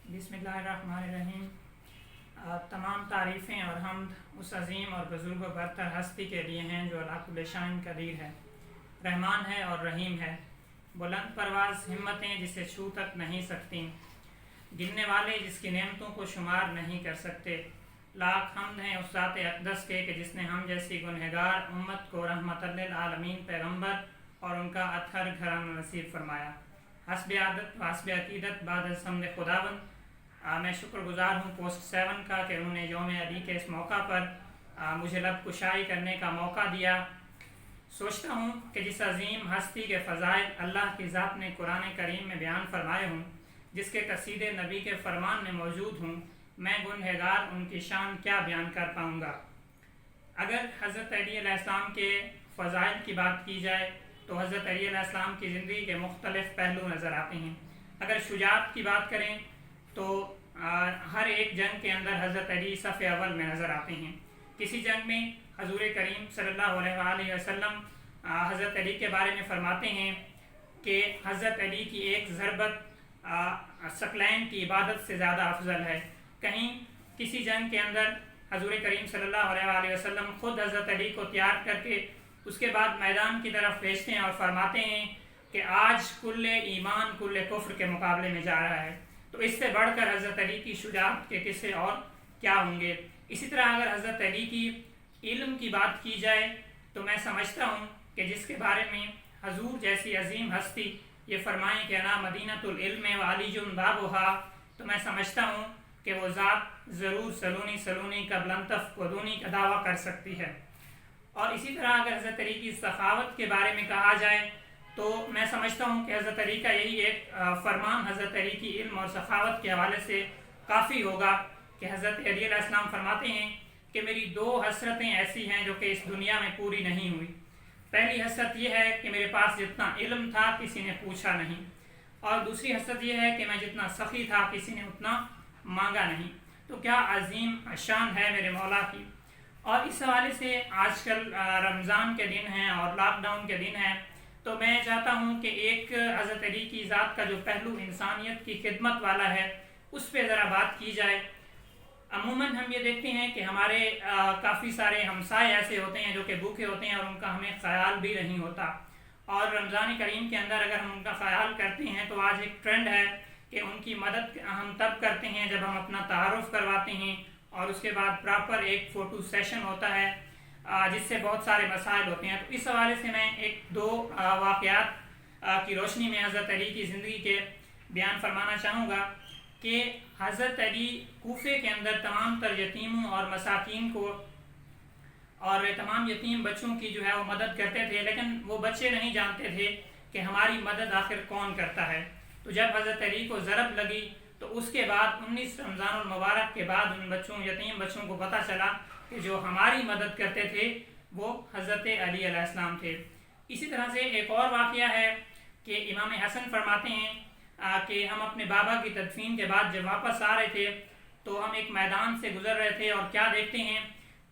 बिस्मिल्लाहिर्रहमानिर्रहीम। तमाम तारीफ़ें और हम्द उस अज़ीम और बुज़ुर्ग व बरतर हस्ती के लिए हैं जो अला कुल्ल शाइन कदीर है, रहमान है और रहीम है। बुलंद परवाज़ हिम्मतें जिसे छू तक नहीं सकती, गिनने वाले जिसकी नेमतों को शुमार नहीं कर सकते। लाख हम्द हैं उस ज़ात अक़दस के कि जिसने हम जैसी गुनहगार उम्मत को रहमतल लिल आलमीन पैगम्बर और उनका अतहर घराना नसीब फरमाया। हस्ब आदत व हस्ब अक़ीदत बाद समद खुदावंद, मैं शुक्रगुज़ार हूँ पोस्ट 7 का कि उन्होंने यौम अली के इस मौका पर मुझे लब कुशाई करने का मौका दिया। सोचता हूँ कि जिस अज़ीम हस्ती के फ़ज़ाइल अल्लाह की ज़ात ने कुरान करीम में बयान फरमाए हूँ, जिसके कसीदे नबी के फ़रमान में मौजूद हूँ, मैं गुनहगार उनकी शान क्या बयान कर पाऊँगा। अगर हज़रत अली अलैहिस्सलाम के फ़ज़ाइल की बात की जाए तो हज़रत अली अलैहिस्सलाम की ज़िंदगी के मुख्तलिफ़ पहलू नज़र आते हैं। अगर शुजाअत की बात करें तो हर एक जंग के अंदर हज़रत अली सफ़े अव्वल में नज़र आते हैं। किसी जंग में हज़ूर करीम सल्लल्लाहु अलैहि वसल्लम हज़रत अली के बारे में फ़रमाते हैं कि हज़रत अली की एक ज़रबत सकलैन की इबादत से ज़्यादा अफजल है। कहीं किसी जंग के अंदर हज़ूर करीम सल्लल्लाहु अलैहि वसल्लम ख़ुद हज़रत अली को तैयार करके उसके बाद मैदान की तरफ भेजते हैं और फरमाते हैं कि आज कुल्ले ईमान कुल्ले कुफ्र के मुकाबले में जा रहा है। तो इससे बढ़कर हज़रत अली की शुजाअत के किस्से और क्या होंगे। इसी तरह अगर हज़रत अली की इल्म की बात की जाए तो मैं समझता हूँ कि जिसके बारे में हजूर जैसी अजीम हस्ती ये फरमाएँ कि अना मदीनतुल इल्म व अलीजुन बाबुहा, तो मैं समझता हूँ कि वो ज़ात ज़रूर सलूनी सलूनी कबलन तफ़क़ुदूनी का दावा कर सकती है। और इसी तरह अगर हज़रत अली की सखावत के बारे में कहा जाए तो मैं समझता हूँ कि हज़रत अली का यही एक फ़रमान हज़रत अली की इल्म और सखावत के हवाले से काफ़ी होगा कि हज़रत अली अलैहिस्सलाम फरमाते हैं कि मेरी दो हसरतें ऐसी हैं जो कि इस दुनिया में पूरी नहीं हुई। पहली हसरत यह है कि मेरे पास जितना इल्म था किसी ने पूछा नहीं, और दूसरी हसरत यह है कि मैं जितना सखी था किसी ने उतना मांगा नहीं। तो क्या अजीम शान है मेरे मौला की। और इस हवाले से आजकल रमज़ान के दिन हैं और लॉकडाउन के दिन हैं, तो मैं चाहता हूँ कि एक हज़रत अली की ज़ात का जो पहलू इंसानियत की खिदमत वाला है उस पर ज़रा बात की जाए। अमूमन हम ये देखते हैं कि हमारे काफ़ी सारे हमसाए ऐसे होते हैं जो कि भूखे होते हैं और उनका हमें ख्याल भी नहीं होता। और रमज़ान करीम के अंदर अगर हम उनका ख्याल करते हैं तो आज एक ट्रेंड है कि उनकी मदद हम तब करते हैं जब हम अपना तारुफ़ करवाते हैं और उसके बाद प्रॉपर एक फ़ोटो सेशन होता है जिससे बहुत सारे मसाइल होते हैं। तो इस हवाले से मैं एक दो वाक़यात की रोशनी में हज़रत अली की ज़िंदगी के बयान फरमाना चाहूँगा कि हज़रत अली कूफे के अंदर तमाम तर यतीमों और मसाकीन को और तमाम यतीम बच्चों की जो है वो मदद करते थे, लेकिन वो बच्चे नहीं जानते थे कि हमारी मदद आखिर कौन करता है। तो जब हज़रत अली को ज़रब लगी तो उसके बाद 19 रमज़ानुल मुबारक के बाद उन बच्चों यतीम बच्चों को पता चला कि जो हमारी मदद करते थे वो हज़रत अली अलैहिस्सलाम थे। इसी तरह से एक और वाक़या है कि इमाम हसन फरमाते हैं कि हम अपने बाबा की तदफीन के बाद जब वापस आ रहे थे तो हम एक मैदान से गुज़र रहे थे और क्या देखते हैं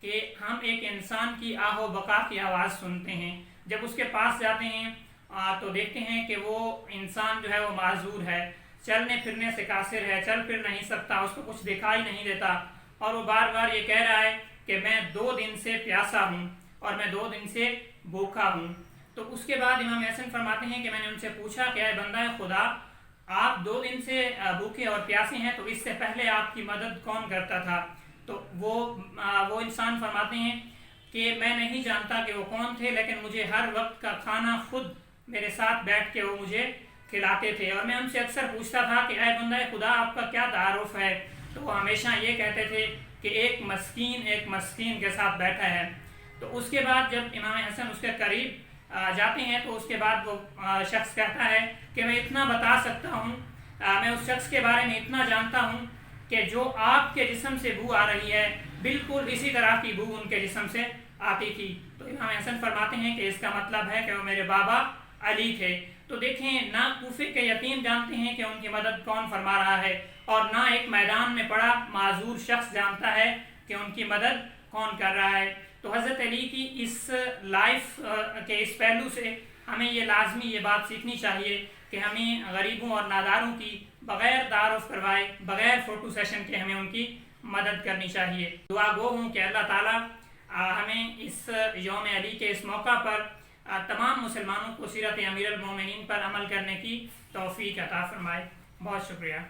कि हम एक इंसान की आहो बका की आवाज़ सुनते हैं। जब उसके पास जाते हैं तो देखते हैं कि वो इंसान जो है वो माजूर है, चलने फिरने से कासिर है, चल फिर नहीं सकता, उसको कुछ दिखाई नहीं देता और वो बार बार ये कह रहा है कि मैं 2 दिन से प्यासा हूँ और मैं 2 दिन से भूखा हूँ। तो उसके बाद इमाम हसन फरमाते हैं कि मैंने उनसे पूछा कि बंदा खुदा, आप 2 दिन से भूखे और प्यासे हैं, तो इससे पहले आपकी मदद कौन करता था। तो वो इंसान फरमाते हैं कि मैं नहीं जानता कि वो कौन थे, लेकिन मुझे हर वक्त का खाना खुद मेरे साथ बैठ के वो मुझे खिलाते थे और मैं उनसे अक्सर पूछता था कि बंदा खुदा आपका क्या तारुफ है। तो वो हमेशा ये कहते थे कि एक मस्कीन के साथ बैठा है। तो उसके बाद जब इमाम हसन उसके करीब जाते हैं तो उसके बाद वो शख्स कहता है कि मैं इतना बता सकता हूँ, मैं उस शख्स के बारे में इतना जानता हूँ कि जो आपके जिस्म से बू आ रही है बिल्कुल इसी तरह की बू उनके जिस्म से आती थी। तो इमाम हसन फरमाते हैं कि इसका मतलब है कि वो मेरे बाबा अली थे। तो देखें, ना कूफे के यतीम जानते हैं कि उनकी मदद कौन फरमा रहा है और ना एक मैदान में पड़ा माजूर शख्स जानता है कि उनकी मदद कौन कर रहा है। तो हज़रत अली की इस लाइफ के इस पहलू से हमें ये लाजमी ये बात सीखनी चाहिए कि हमें गरीबों और नादारों की بغیر تعارف کروائے، بغیر فوٹو سیشن کے ہمیں ان کی مدد کرنی چاہیے۔ دعا گو ہوں کہ اللہ تعالیٰ ہمیں اس یوم علی کے اس موقع پر تمام مسلمانوں کو سیرت امیر المومنین پر عمل کرنے کی توفیق عطا فرمائے۔ بہت شکریہ۔